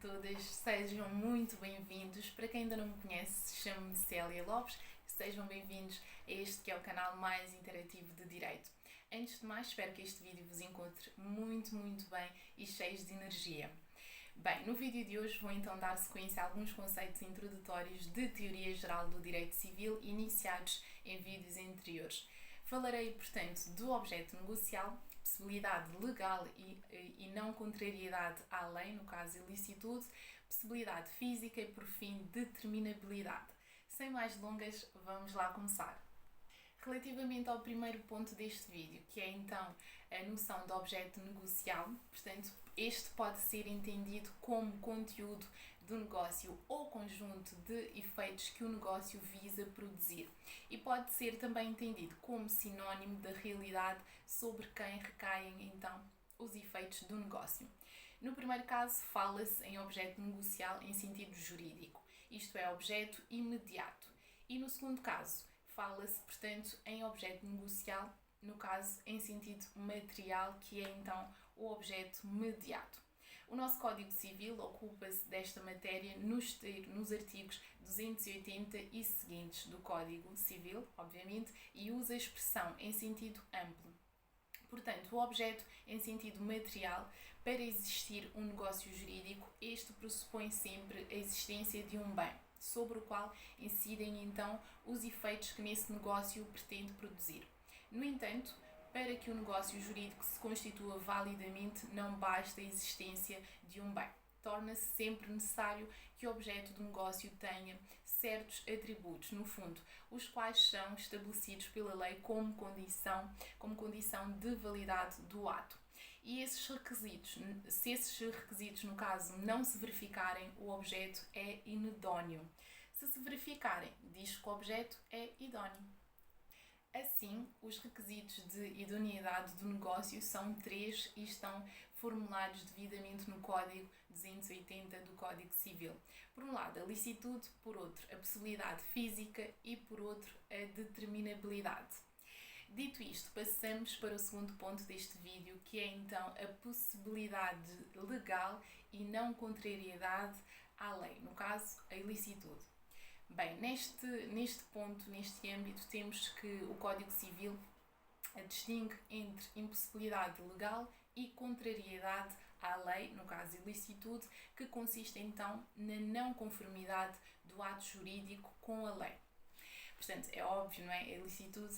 todas, sejam muito bem-vindos. Para quem ainda não me conhece, chamo-me Célia Lopes. Sejam bem-vindos a este que é o canal mais interativo de Direito. Antes de mais, espero que este vídeo vos encontre muito bem e cheios de energia. Bem, no vídeo de hoje vou então dar sequência a alguns conceitos introdutórios de teoria geral do direito civil iniciados em vídeos anteriores. Falarei, portanto, do objeto negocial, possibilidade legal e não contrariedade à lei, no caso ilicitude, possibilidade física e, por fim, determinabilidade. Sem mais delongas, vamos lá começar. Relativamente ao primeiro ponto deste vídeo, que é então a noção de objeto negocial, portanto, este pode ser entendido como conteúdo do negócio ou conjunto de efeitos que o negócio visa produzir e pode ser também entendido como sinónimo da realidade sobre quem recaem então os efeitos do negócio. No primeiro caso, fala-se em objeto negocial em sentido jurídico, isto é, objeto imediato, e no segundo caso, fala-se, portanto, em objeto negocial, no caso, em sentido material, que é então o objeto mediato. O nosso Código Civil ocupa-se desta matéria nos artigos 280 e seguintes do Código Civil, obviamente, e usa a expressão em sentido amplo. Portanto, o objeto em sentido material, para existir um negócio jurídico, este pressupõe sempre a existência de um bem, sobre o qual incidem então os efeitos que nesse negócio pretende produzir. No entanto, para que o negócio jurídico se constitua validamente, não basta a existência de um bem. Torna-se sempre necessário que o objeto do negócio tenha certos atributos, no fundo, os quais são estabelecidos pela lei como condição de validade do ato. E esses requisitos, se esses requisitos, no caso, não se verificarem, o objeto é inidóneo. Se se verificarem, diz que o objeto é idóneo. Assim, os requisitos de idoneidade do negócio são 3 e estão formulados devidamente no Código 280 do Código Civil. Por um lado, a licitude, por outro, a possibilidade física e, por outro, a determinabilidade. Dito isto, passamos para o segundo ponto deste vídeo, que é então a possibilidade legal e não contrariedade à lei, no caso, a ilicitude. Bem, neste ponto, neste âmbito, temos que o Código Civil distingue entre impossibilidade legal e contrariedade à lei, no caso ilicitude, que consiste então na não conformidade do ato jurídico com a lei. Portanto, é óbvio, não é? A ilicitude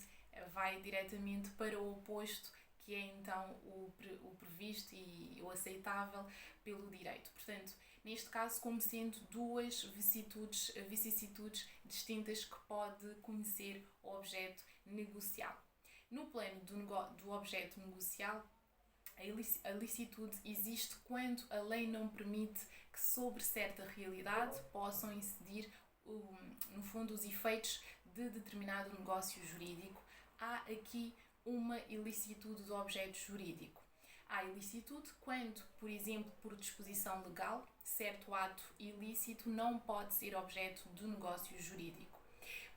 vai diretamente para o oposto, que é então o previsto e o aceitável pelo direito. Portanto, neste caso, como sendo duas vicissitudes distintas que pode conhecer o objeto negocial. No plano do objeto negocial, a licitude existe quando a lei não permite que sobre certa realidade possam incidir, no fundo, os efeitos de determinado negócio jurídico. Há aqui uma ilicitude do objeto jurídico. Há ilicitude quando, por exemplo, por disposição legal, certo ato ilícito não pode ser objeto do negócio jurídico.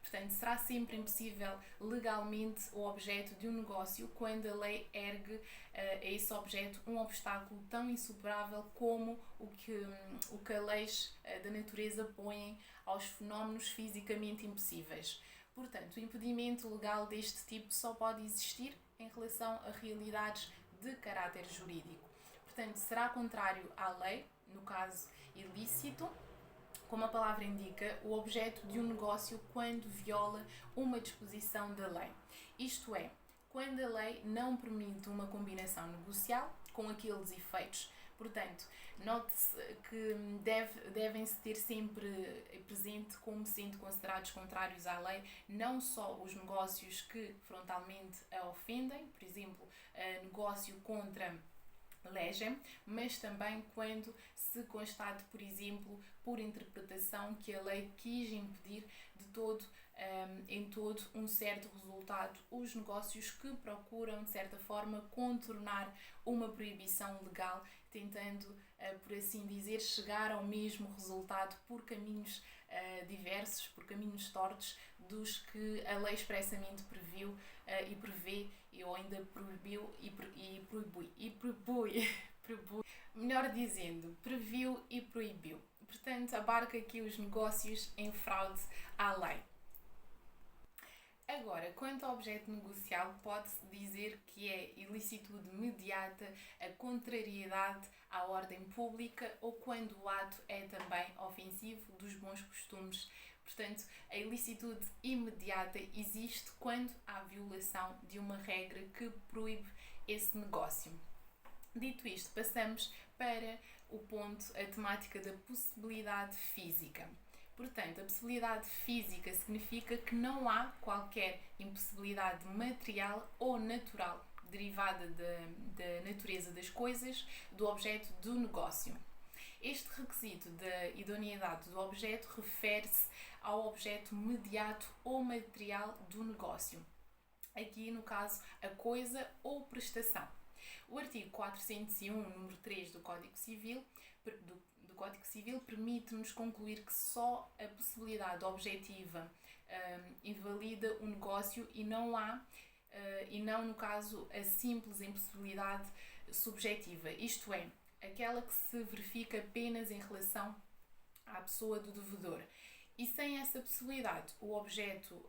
Portanto, será sempre impossível legalmente o objeto de um negócio quando a lei ergue a esse objeto um obstáculo tão insuperável como o que as leis da natureza põem aos fenómenos fisicamente impossíveis. Portanto, o impedimento legal deste tipo só pode existir em relação a realidades de caráter jurídico. Portanto, será contrário à lei, no caso ilícito, como a palavra indica, o objeto de um negócio quando viola uma disposição da lei. Isto é, quando a lei não permite uma combinação negocial com aqueles efeitos. Portanto, note-se que devem-se ter sempre presente como sendo considerados contrários à lei não só os negócios que frontalmente a ofendem, por exemplo, negócio contra legem, mas também quando se constate, por exemplo, por interpretação que a lei quis impedir em todo um certo resultado os negócios que procuram, de certa forma, contornar uma proibição legal, tentando, por assim dizer, chegar ao mesmo resultado por caminhos diversos, por caminhos tortos dos que a lei expressamente previu e prevê, ou ainda proibiu e propõe. melhor dizendo, previu e proibiu. Portanto, abarca aqui os negócios em fraude à lei. Agora, quanto ao objeto negocial, pode-se dizer que é ilicitude imediata, a contrariedade à ordem pública ou quando o ato é também ofensivo dos bons costumes. Portanto, a ilicitude imediata existe quando há violação de uma regra que proíbe esse negócio. Dito isto, passamos para o ponto, a temática da possibilidade física. Portanto, a possibilidade física significa que não há qualquer impossibilidade material ou natural derivada da natureza das coisas, do objeto do negócio. Este requisito da idoneidade do objeto refere-se ao objeto mediato ou material do negócio. Aqui, no caso, a coisa ou prestação. O artigo 401, número 3 do Código Civil, permite-nos concluir que só a possibilidade objetiva invalida o negócio e não, no caso, a simples impossibilidade subjetiva, isto é, aquela que se verifica apenas em relação à pessoa do devedor. E sem essa possibilidade, o objeto,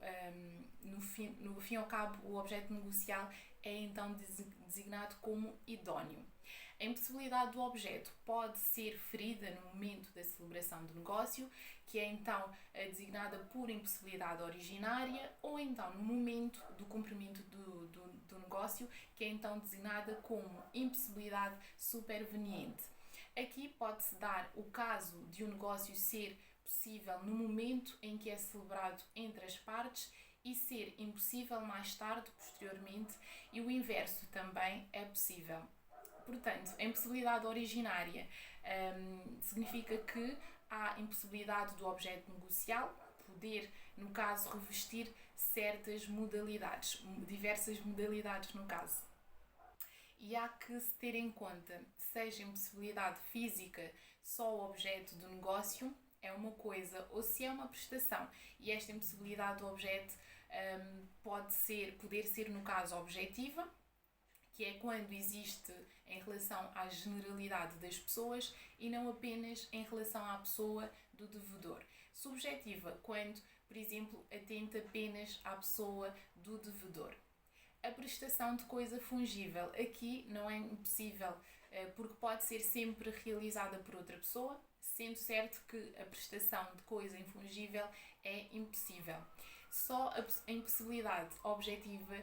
no fim ao cabo, o objeto negocial é então designado como idóneo. A impossibilidade do objeto pode ser ferida no momento da celebração do negócio, que é então designada por impossibilidade originária, ou então no momento do cumprimento do negócio, que é então designada como impossibilidade superveniente. Aqui pode-se dar o caso de um negócio ser possível no momento em que é celebrado entre as partes e ser impossível mais tarde, posteriormente, e o inverso também é possível. Portanto, a impossibilidade originária significa que há impossibilidade do objeto negocial poder, no caso, revestir certas modalidades, diversas modalidades no caso. E há que se ter em conta, seja impossibilidade física só o objeto do negócio, é uma coisa, ou se é uma prestação, e esta impossibilidade do objeto poder ser, no caso, objetiva, que é quando existe em relação à generalidade das pessoas e não apenas em relação à pessoa do devedor. Subjetiva, quando, por exemplo, atenta apenas à pessoa do devedor. A prestação de coisa fungível, aqui não é impossível, porque pode ser sempre realizada por outra pessoa, sendo certo que a prestação de coisa infungível é impossível. Só a impossibilidade objetiva,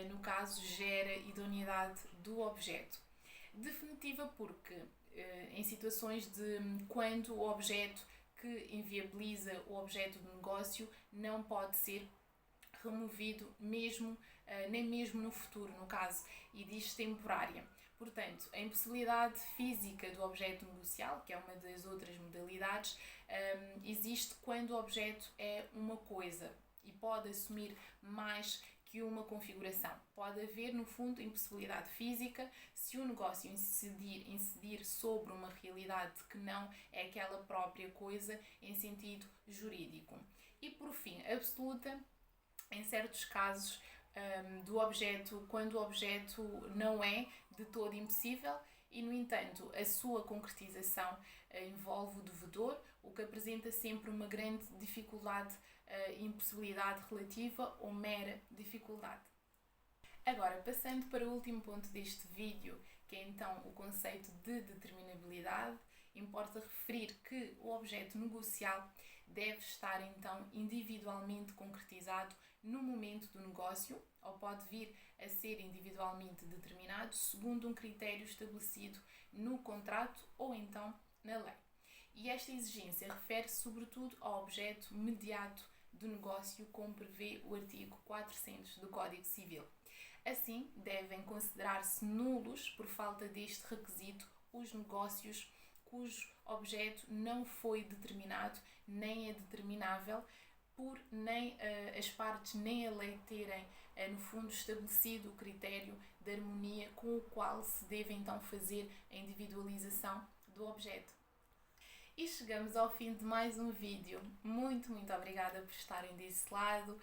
no caso, gera idoneidade do objeto. Definitiva porque, em situações de quando o objeto que inviabiliza o objeto do negócio não pode ser removido nem mesmo no futuro, no caso, e diz temporária. Portanto, a impossibilidade física do objeto negocial, que é uma das outras modalidades, existe quando o objeto é uma coisa e pode assumir mais que uma configuração. Pode haver, no fundo, impossibilidade física se o negócio incidir sobre uma realidade que não é aquela própria coisa em sentido jurídico. E, por fim, absoluta em certos casos do objeto, quando o objeto não é de todo impossível e, no entanto, a sua concretização envolve o devedor, o que apresenta sempre uma grande dificuldade, impossibilidade relativa ou mera dificuldade. Agora, passando para o último ponto deste vídeo, que é então o conceito de determinabilidade, importa referir que o objeto negocial deve estar então individualmente concretizado no momento do negócio, ou pode vir a ser individualmente determinado segundo um critério estabelecido no contrato ou então na lei. E esta exigência refere-se sobretudo ao objeto mediato do negócio, como prevê o artigo 400 do Código Civil. Assim, devem considerar-se nulos, por falta deste requisito, os negócios cujo objeto não foi determinado, nem é determinável, por nem as partes nem a lei terem, no fundo, estabelecido o critério de harmonia com o qual se deve então fazer a individualização do objeto. E chegamos ao fim de mais um vídeo. Muito obrigada por estarem desse lado.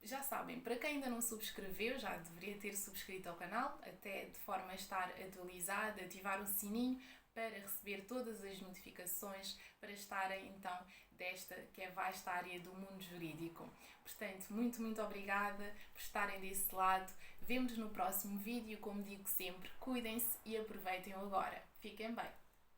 Já sabem, para quem ainda não subscreveu, já deveria ter subscrito ao canal, até de forma a estar atualizado, ativar o sininho para receber todas as notificações, para estarem então desta que é a vasta área do mundo jurídico. Portanto, muito obrigada por estarem desse lado. Vemo-nos no próximo vídeo, como digo sempre, cuidem-se e aproveitem-o agora. Fiquem bem!